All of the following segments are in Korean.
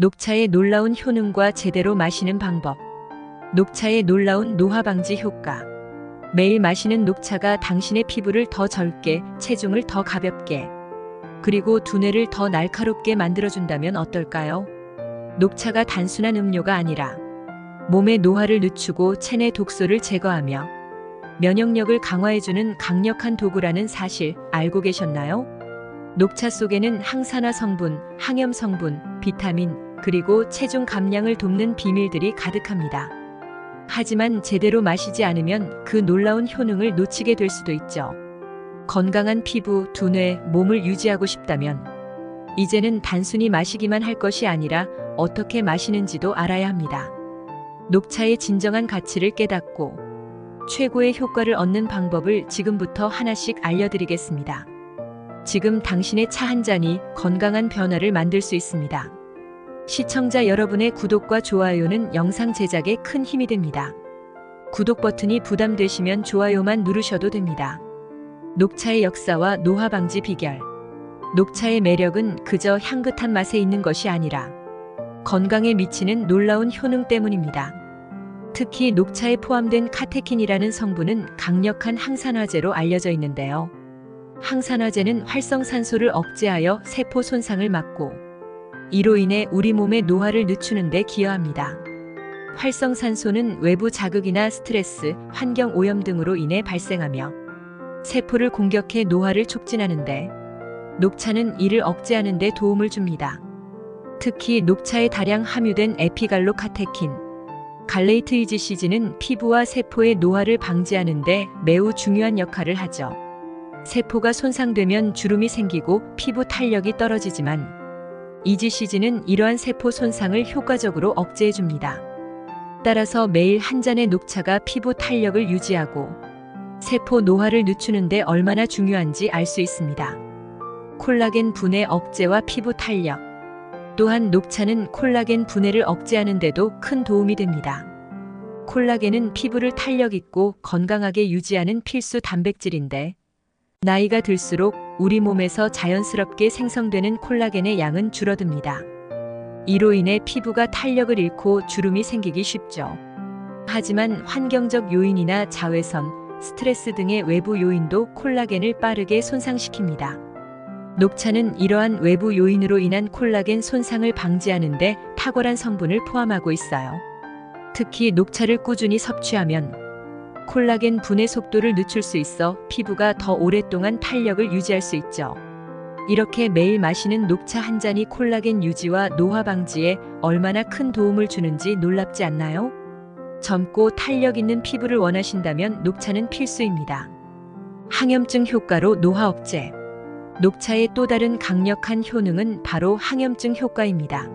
녹차의 놀라운 효능과 제대로 마시는 방법. 녹차의 놀라운 노화 방지 효과. 매일 마시는 녹차가 당신의 피부를 더 젊게, 체중을 더 가볍게, 그리고 두뇌를 더 날카롭게 만들어준다면 어떨까요? 녹차가 단순한 음료가 아니라 몸의 노화를 늦추고 체내 독소를 제거하며 면역력을 강화해주는 강력한 도구라는 사실 알고 계셨나요? 녹차 속에는 항산화 성분, 항염 성분, 비타민, 그리고 체중 감량을 돕는 비밀들이 가득합니다. 하지만 제대로 마시지 않으면 그 놀라운 효능을 놓치게 될 수도 있죠. 건강한 피부, 두뇌, 몸을 유지하고 싶다면 이제는 단순히 마시기만 할 것이 아니라 어떻게 마시는지도 알아야 합니다. 녹차의 진정한 가치를 깨닫고 최고의 효과를 얻는 방법을 지금부터 하나씩 알려드리겠습니다. 지금 당신의 차 한 잔이 건강한 변화를 만들 수 있습니다. 시청자 여러분의 구독과 좋아요는 영상 제작에 큰 힘이 됩니다. 구독 버튼이 부담되시면 좋아요만 누르셔도 됩니다. 녹차의 역사와 노화 방지 비결. 녹차의 매력은 그저 향긋한 맛에 있는 것이 아니라 건강에 미치는 놀라운 효능 때문입니다. 특히 녹차에 포함된 카테킨이라는 성분은 강력한 항산화제로 알려져 있는데요. 항산화제는 활성산소를 억제하여 세포 손상을 막고 이로 인해 우리 몸의 노화를 늦추는 데 기여합니다. 활성산소는 외부 자극이나 스트레스, 환경 오염 등으로 인해 발생하며 세포를 공격해 노화를 촉진하는데 녹차는 이를 억제하는 데 도움을 줍니다. 특히 녹차에 다량 함유된 에피갈로카테킨, 갈레이트이지시진은 피부와 세포의 노화를 방지하는 데 매우 중요한 역할을 하죠. 세포가 손상되면 주름이 생기고 피부 탄력이 떨어지지만 이지시진은 이러한 세포 손상을 효과적으로 억제해줍니다. 따라서 매일 한 잔의 녹차가 피부 탄력을 유지하고 세포 노화를 늦추는 데 얼마나 중요한지 알 수 있습니다. 콜라겐 분해 억제와 피부 탄력. 또한 녹차는 콜라겐 분해를 억제하는 데도 큰 도움이 됩니다. 콜라겐은 피부를 탄력 있고 건강하게 유지하는 필수 단백질인데 나이가 들수록 우리 몸에서 자연스럽게 생성되는 콜라겐의 양은 줄어듭니다. 이로 인해 피부가 탄력을 잃고 주름이 생기기 쉽죠. 하지만 환경적 요인이나 자외선, 스트레스 등의 외부 요인도 콜라겐을 빠르게 손상시킵니다. 녹차는 이러한 외부 요인으로 인한 콜라겐 손상을 방지하는 데 탁월한 성분을 포함하고 있어요. 특히 녹차를 꾸준히 섭취하면 콜라겐 분해 속도를 늦출 수 있어 피부가 더 오랫동안 탄력을 유지할 수 있죠. 이렇게 매일 마시는 녹차 한 잔이 콜라겐 유지와 노화 방지에 얼마나 큰 도움을 주는지 놀랍지 않나요? 젊고 탄력 있는 피부를 원하신다면 녹차는 필수입니다. 항염증 효과로 노화 억제. 녹차의 또 다른 강력한 효능은 바로 항염증 효과입니다.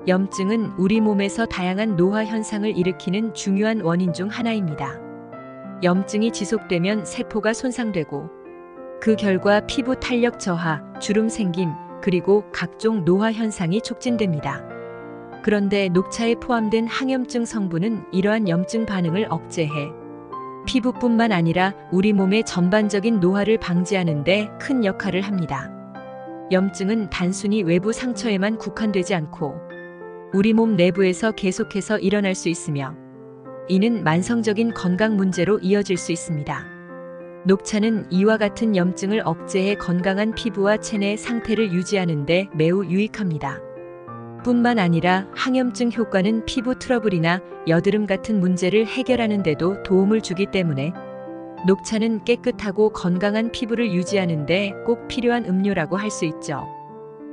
염증은 우리 몸에서 다양한 노화 현상을 일으키는 중요한 원인 중 하나입니다. 염증이 지속되면 세포가 손상되고 그 결과 피부 탄력 저하, 주름 생김, 그리고 각종 노화 현상이 촉진됩니다. 그런데 녹차에 포함된 항염증 성분은 이러한 염증 반응을 억제해 피부뿐만 아니라 우리 몸의 전반적인 노화를 방지하는 데 큰 역할을 합니다. 염증은 단순히 외부 상처에만 국한되지 않고 우리 몸 내부에서 계속해서 일어날 수 있으며 이는 만성적인 건강 문제로 이어질 수 있습니다. 녹차는 이와 같은 염증을 억제해 건강한 피부와 체내 상태를 유지하는 데 매우 유익합니다. 뿐만 아니라 항염증 효과는 피부 트러블이나 여드름 같은 문제를 해결하는 데도 도움을 주기 때문에 녹차는 깨끗하고 건강한 피부를 유지하는 데 꼭 필요한 음료라고 할 수 있죠.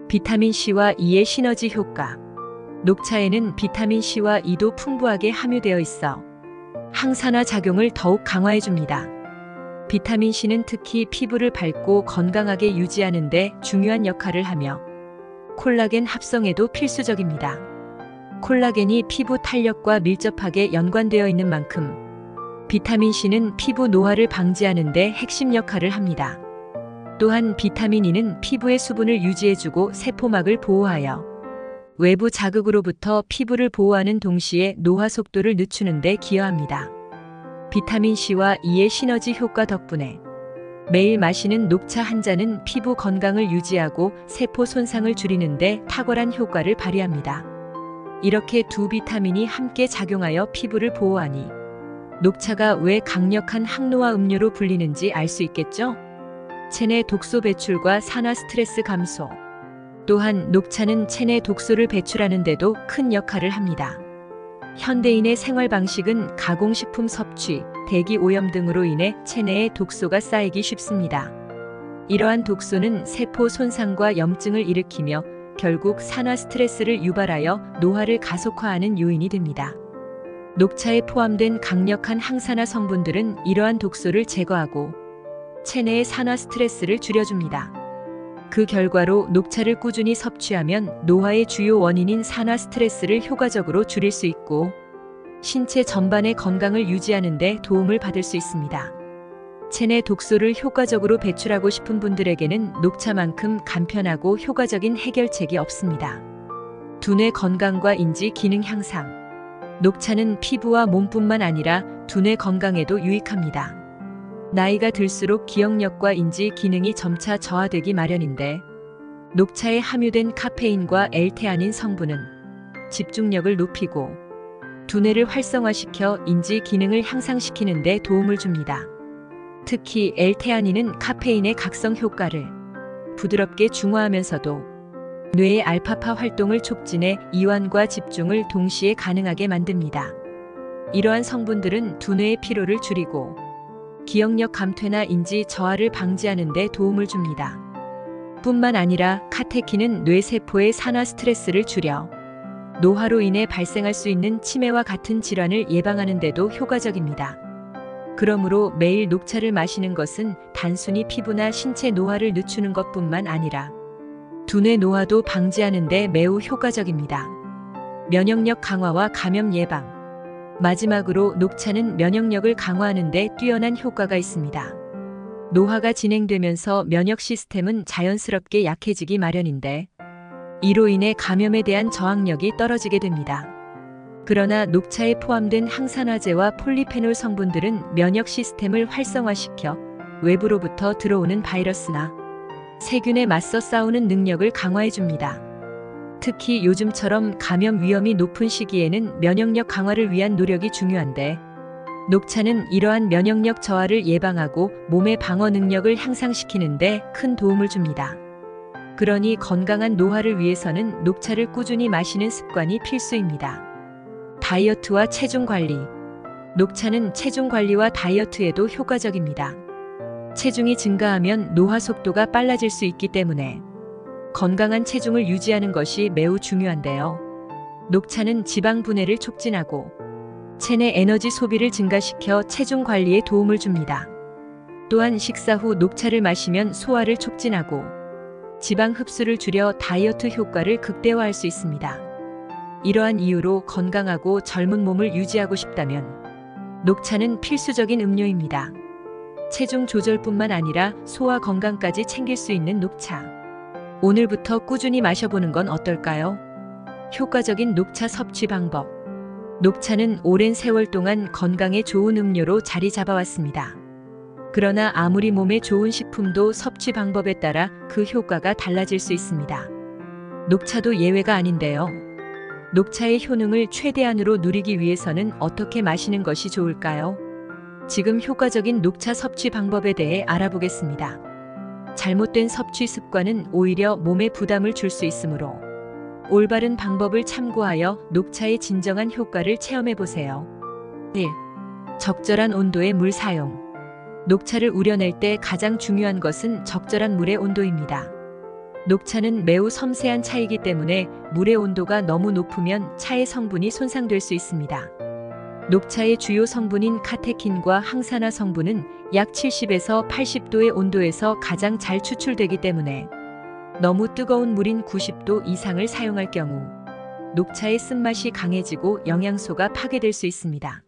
비타민C와 E의 시너지 효과. 녹차에는 비타민C와 E도 풍부하게 함유되어 있어 항산화 작용을 더욱 강화해줍니다. 비타민C는 특히 피부를 밝고 건강하게 유지하는 데 중요한 역할을 하며 콜라겐 합성에도 필수적입니다. 콜라겐이 피부 탄력과 밀접하게 연관되어 있는 만큼 비타민C는 피부 노화를 방지하는 데 핵심 역할을 합니다. 또한 비타민 E는 피부의 수분을 유지해주고 세포막을 보호하여 외부 자극으로부터 피부를 보호하는 동시에 노화 속도를 늦추는 데 기여합니다. 비타민C와 E의 시너지 효과 덕분에 매일 마시는 녹차 한 잔은 피부 건강을 유지하고 세포 손상을 줄이는 데 탁월한 효과를 발휘합니다. 이렇게 두 비타민이 함께 작용하여 피부를 보호하니 녹차가 왜 강력한 항노화 음료로 불리는지 알 수 있겠죠? 체내 독소 배출과 산화 스트레스 감소. 또한 녹차는 체내 독소를 배출하는 데도 큰 역할을 합니다. 현대인의 생활 방식은 가공식품 섭취, 대기 오염 등으로 인해 체내에 독소가 쌓이기 쉽습니다. 이러한 독소는 세포 손상과 염증을 일으키며 결국 산화 스트레스를 유발하여 노화를 가속화하는 요인이 됩니다. 녹차에 포함된 강력한 항산화 성분들은 이러한 독소를 제거하고 체내의 산화 스트레스를 줄여줍니다. 그 결과로 녹차를 꾸준히 섭취하면 노화의 주요 원인인 산화 스트레스를 효과적으로 줄일 수 있고 신체 전반의 건강을 유지하는 데 도움을 받을 수 있습니다. 체내 독소를 효과적으로 배출하고 싶은 분들에게는 녹차만큼 간편하고 효과적인 해결책이 없습니다. 두뇌 건강과 인지 기능 향상. 녹차는 피부와 몸뿐만 아니라 두뇌 건강에도 유익합니다. 나이가 들수록 기억력과 인지 기능이 점차 저하되기 마련인데 녹차에 함유된 카페인과 L테아닌 성분은 집중력을 높이고 두뇌를 활성화시켜 인지 기능을 향상시키는 데 도움을 줍니다. 특히 L테아닌은 카페인의 각성 효과를 부드럽게 중화하면서도 뇌의 알파파 활동을 촉진해 이완과 집중을 동시에 가능하게 만듭니다. 이러한 성분들은 두뇌의 피로를 줄이고 기억력 감퇴나 인지 저하를 방지하는 데 도움을 줍니다. 뿐만 아니라 카테킨은 뇌세포의 산화 스트레스를 줄여 노화로 인해 발생할 수 있는 치매와 같은 질환을 예방하는 데도 효과적입니다. 그러므로 매일 녹차를 마시는 것은 단순히 피부나 신체 노화를 늦추는 것뿐만 아니라 두뇌 노화도 방지하는 데 매우 효과적입니다. 면역력 강화와 감염 예방. 마지막으로 녹차는 면역력을 강화하는 데 뛰어난 효과가 있습니다. 노화가 진행되면서 면역 시스템은 자연스럽게 약해지기 마련인데 이로 인해 감염에 대한 저항력이 떨어지게 됩니다. 그러나 녹차에 포함된 항산화제와 폴리페놀 성분들은 면역 시스템을 활성화시켜 외부로부터 들어오는 바이러스나 세균에 맞서 싸우는 능력을 강화해줍니다. 특히 요즘처럼 감염 위험이 높은 시기에는 면역력 강화를 위한 노력이 중요한데 녹차는 이러한 면역력 저하를 예방하고 몸의 방어 능력을 향상시키는 데 큰 도움을 줍니다. 그러니 건강한 노화를 위해서는 녹차를 꾸준히 마시는 습관이 필수입니다. 다이어트와 체중 관리. 녹차는 체중 관리와 다이어트에도 효과적입니다. 체중이 증가하면 노화 속도가 빨라질 수 있기 때문에 건강한 체중을 유지하는 것이 매우 중요한데요. 녹차는 지방 분해를 촉진하고 체내 에너지 소비를 증가시켜 체중 관리에 도움을 줍니다. 또한 식사 후 녹차를 마시면 소화를 촉진하고 지방 흡수를 줄여 다이어트 효과를 극대화할 수 있습니다. 이러한 이유로 건강하고 젊은 몸을 유지하고 싶다면 녹차는 필수적인 음료입니다. 체중 조절뿐만 아니라 소화 건강까지 챙길 수 있는 녹차. 오늘부터 꾸준히 마셔보는 건 어떨까요? 효과적인 녹차 섭취 방법. 녹차는 오랜 세월 동안 건강에 좋은 음료로 자리 잡아왔습니다. 그러나 아무리 몸에 좋은 식품도 섭취 방법에 따라 그 효과가 달라질 수 있습니다. 녹차도 예외가 아닌데요. 녹차의 효능을 최대한으로 누리기 위해서는 어떻게 마시는 것이 좋을까요? 지금 효과적인 녹차 섭취 방법에 대해 알아보겠습니다. 잘못된 섭취 습관은 오히려 몸에 부담을 줄 수 있으므로 올바른 방법을 참고하여 녹차의 진정한 효과를 체험해 보세요. 1. 적절한 온도의 물 사용. 녹차를 우려낼 때 가장 중요한 것은 적절한 물의 온도입니다. 녹차는 매우 섬세한 차이기 때문에 물의 온도가 너무 높으면 차의 성분이 손상될 수 있습니다. 녹차의 주요 성분인 카테킨과 항산화 성분은 약 70에서 80도의 온도에서 가장 잘 추출되기 때문에 너무 뜨거운 물인 90도 이상을 사용할 경우 녹차의 쓴맛이 강해지고 영양소가 파괴될 수 있습니다.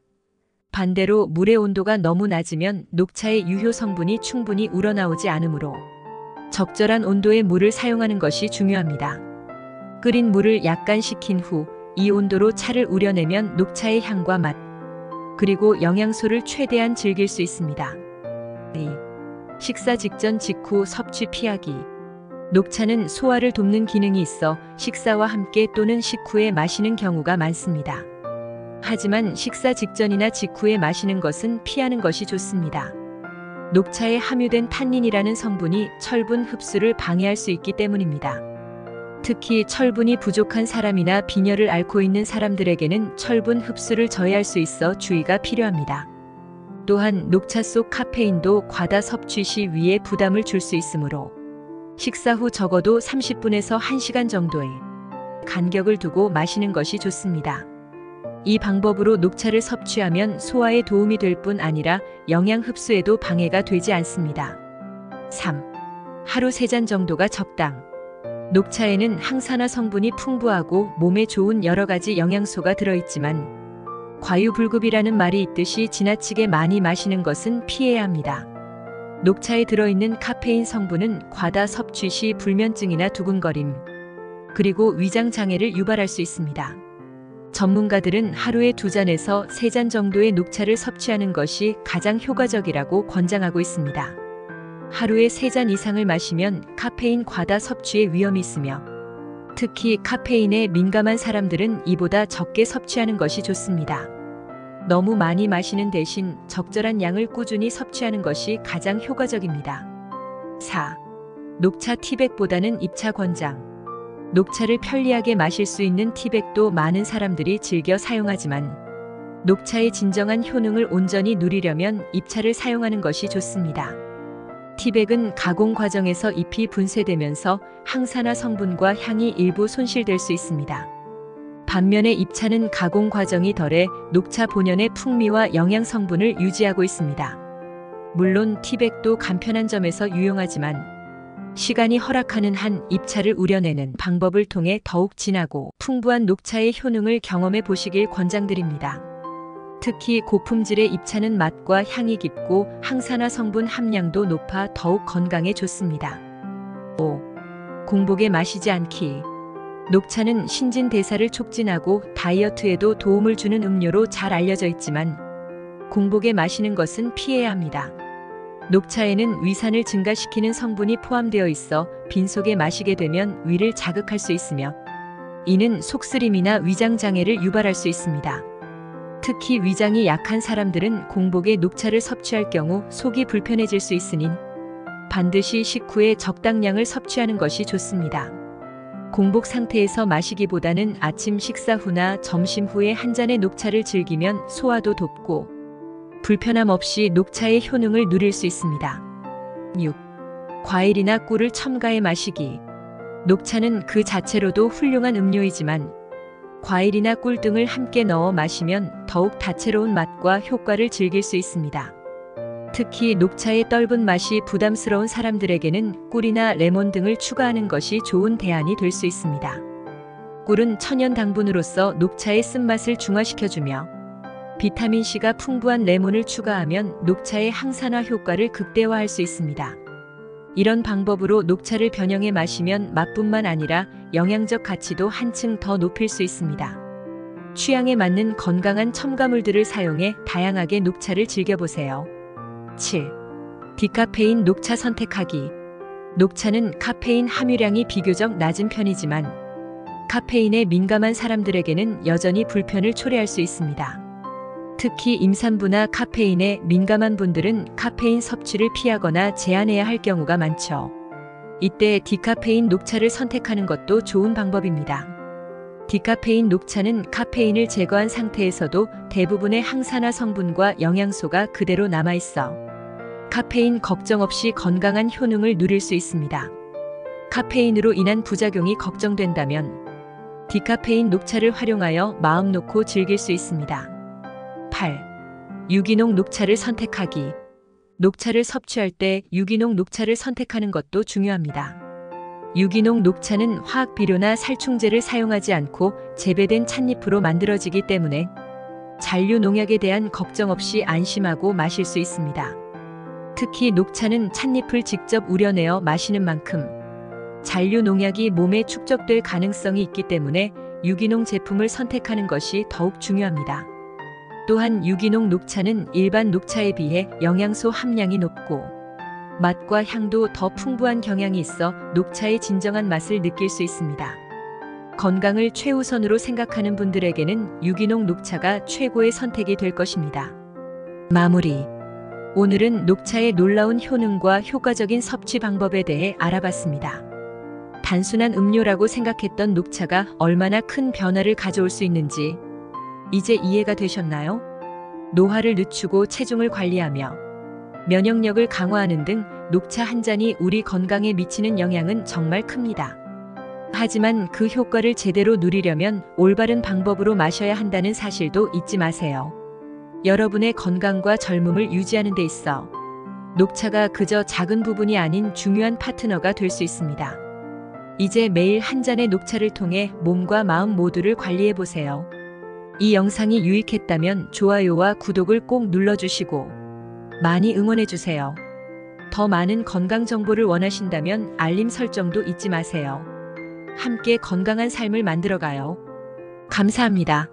반대로 물의 온도가 너무 낮으면 녹차의 유효 성분이 충분히 우러나오지 않으므로 적절한 온도의 물을 사용하는 것이 중요합니다. 끓인 물을 약간 식힌 후 이 온도로 차를 우려내면 녹차의 향과 맛, 그리고 영양소를 최대한 즐길 수 있습니다. 2. 식사 직전 직후 섭취 피하기. 녹차는 소화를 돕는 기능이 있어 식사와 함께 또는 식후에 마시는 경우가 많습니다. 하지만 식사 직전이나 직후에 마시는 것은 피하는 것이 좋습니다. 녹차에 함유된 탄닌이라는 성분이 철분 흡수를 방해할 수 있기 때문입니다. 특히 철분이 부족한 사람이나 빈혈을 앓고 있는 사람들에게는 철분 흡수를 저해할 수 있어 주의가 필요합니다. 또한 녹차 속 카페인도 과다 섭취 시 위에 부담을 줄 수 있으므로 식사 후 적어도 30분에서 1시간 정도의 간격을 두고 마시는 것이 좋습니다. 이 방법으로 녹차를 섭취하면 소화에 도움이 될 뿐 아니라 영양 흡수에도 방해가 되지 않습니다. 3. 하루 3잔 정도가 적당. 녹차에는 항산화 성분이 풍부하고 몸에 좋은 여러 가지 영양소가 들어있지만 과유불급이라는 말이 있듯이 지나치게 많이 마시는 것은 피해야 합니다. 녹차에 들어있는 카페인 성분은 과다 섭취 시 불면증이나 두근거림, 그리고 위장 장애를 유발할 수 있습니다. 전문가들은 하루에 2잔에서 3잔 정도의 녹차를 섭취하는 것이 가장 효과적이라고 권장하고 있습니다. 하루에 3잔 이상을 마시면 카페인 과다 섭취의 위험이 있으며 특히 카페인에 민감한 사람들은 이보다 적게 섭취하는 것이 좋습니다. 너무 많이 마시는 대신 적절한 양을 꾸준히 섭취하는 것이 가장 효과적입니다. 4. 녹차 티백보다는 잎차 권장. 녹차를 편리하게 마실 수 있는 티백도 많은 사람들이 즐겨 사용하지만 녹차의 진정한 효능을 온전히 누리려면 잎차를 사용하는 것이 좋습니다. 티백은 가공 과정에서 잎이 분쇄되면서 항산화 성분과 향이 일부 손실될 수 있습니다. 반면에 잎차는 가공 과정이 덜해 녹차 본연의 풍미와 영양 성분을 유지하고 있습니다. 물론 티백도 간편한 점에서 유용하지만 시간이 허락하는 한 잎차를 우려내는 방법을 통해 더욱 진하고 풍부한 녹차의 효능을 경험해 보시길 권장드립니다. 특히 고품질의 잎차는 맛과 향이 깊고 항산화 성분 함량도 높아 더욱 건강에 좋습니다. 5. 공복에 마시지 않기. 녹차는 신진대사를 촉진하고 다이어트에도 도움을 주는 음료로 잘 알려져 있지만 공복에 마시는 것은 피해야 합니다. 녹차에는 위산을 증가시키는 성분이 포함되어 있어 빈속에 마시게 되면 위를 자극할 수 있으며 이는 속쓰림이나 위장 장애를 유발할 수 있습니다. 특히 위장이 약한 사람들은 공복에 녹차를 섭취할 경우 속이 불편해질 수 있으니 반드시 식후에 적당량을 섭취하는 것이 좋습니다. 공복 상태에서 마시기보다는 아침 식사 후나 점심 후에 한 잔의 녹차를 즐기면 소화도 돕고 불편함 없이 녹차의 효능을 누릴 수 있습니다. 6. 과일이나 꿀을 첨가해 마시기. 녹차는 그 자체로도 훌륭한 음료이지만 과일이나 꿀 등을 함께 넣어 마시면 더욱 다채로운 맛과 효과를 즐길 수 있습니다. 특히 녹차의 떫은 맛이 부담스러운 사람들에게는 꿀이나 레몬 등을 추가하는 것이 좋은 대안이 될 수 있습니다. 꿀은 천연 당분으로서 녹차의 쓴맛을 중화시켜주며 비타민C가 풍부한 레몬을 추가하면 녹차의 항산화 효과를 극대화할 수 있습니다. 이런 방법으로 녹차를 변형해 마시면 맛뿐만 아니라 영양적 가치도 한층 더 높일 수 있습니다. 취향에 맞는 건강한 첨가물들을 사용해 다양하게 녹차를 즐겨보세요. 7. 디카페인 녹차 선택하기. 녹차는 카페인 함유량이 비교적 낮은 편이지만 카페인에 민감한 사람들에게는 여전히 불편을 초래할 수 있습니다. 특히 임산부나 카페인에 민감한 분들은 카페인 섭취를 피하거나 제한해야 할 경우가 많죠. 이때 디카페인 녹차를 선택하는 것도 좋은 방법입니다. 디카페인 녹차는 카페인을 제거한 상태에서도 대부분의 항산화 성분과 영양소가 그대로 남아있어 카페인 걱정 없이 건강한 효능을 누릴 수 있습니다. 카페인으로 인한 부작용이 걱정된다면 디카페인 녹차를 활용하여 마음 놓고 즐길 수 있습니다. 8. 유기농 녹차를 선택하기. 녹차를 섭취할 때 유기농 녹차를 선택하는 것도 중요합니다. 유기농 녹차는 화학 비료나 살충제를 사용하지 않고 재배된 찻잎으로 만들어지기 때문에 잔류 농약에 대한 걱정 없이 안심하고 마실 수 있습니다. 특히 녹차는 찻잎을 직접 우려내어 마시는 만큼 잔류 농약이 몸에 축적될 가능성이 있기 때문에 유기농 제품을 선택하는 것이 더욱 중요합니다. 또한 유기농 녹차는 일반 녹차에 비해 영양소 함량이 높고 맛과 향도 더 풍부한 경향이 있어 녹차의 진정한 맛을 느낄 수 있습니다. 건강을 최우선으로 생각하는 분들에게는 유기농 녹차가 최고의 선택이 될 것입니다. 마무리. 오늘은 녹차의 놀라운 효능과 효과적인 섭취 방법에 대해 알아봤습니다. 단순한 음료라고 생각했던 녹차가 얼마나 큰 변화를 가져올 수 있는지 이제 이해가 되셨나요? 노화를 늦추고 체중을 관리하며 면역력을 강화하는 등 녹차 한 잔이 우리 건강에 미치는 영향은 정말 큽니다. 하지만 그 효과를 제대로 누리려면 올바른 방법으로 마셔야 한다는 사실도 잊지 마세요. 여러분의 건강과 젊음을 유지하는 데 있어 녹차가 그저 작은 부분이 아닌 중요한 파트너가 될 수 있습니다. 이제 매일 한 잔의 녹차를 통해 몸과 마음 모두를 관리해 보세요. 이 영상이 유익했다면 좋아요와 구독을 꼭 눌러주시고 많이 응원해주세요. 더 많은 건강 정보를 원하신다면 알림 설정도 잊지 마세요. 함께 건강한 삶을 만들어가요. 감사합니다.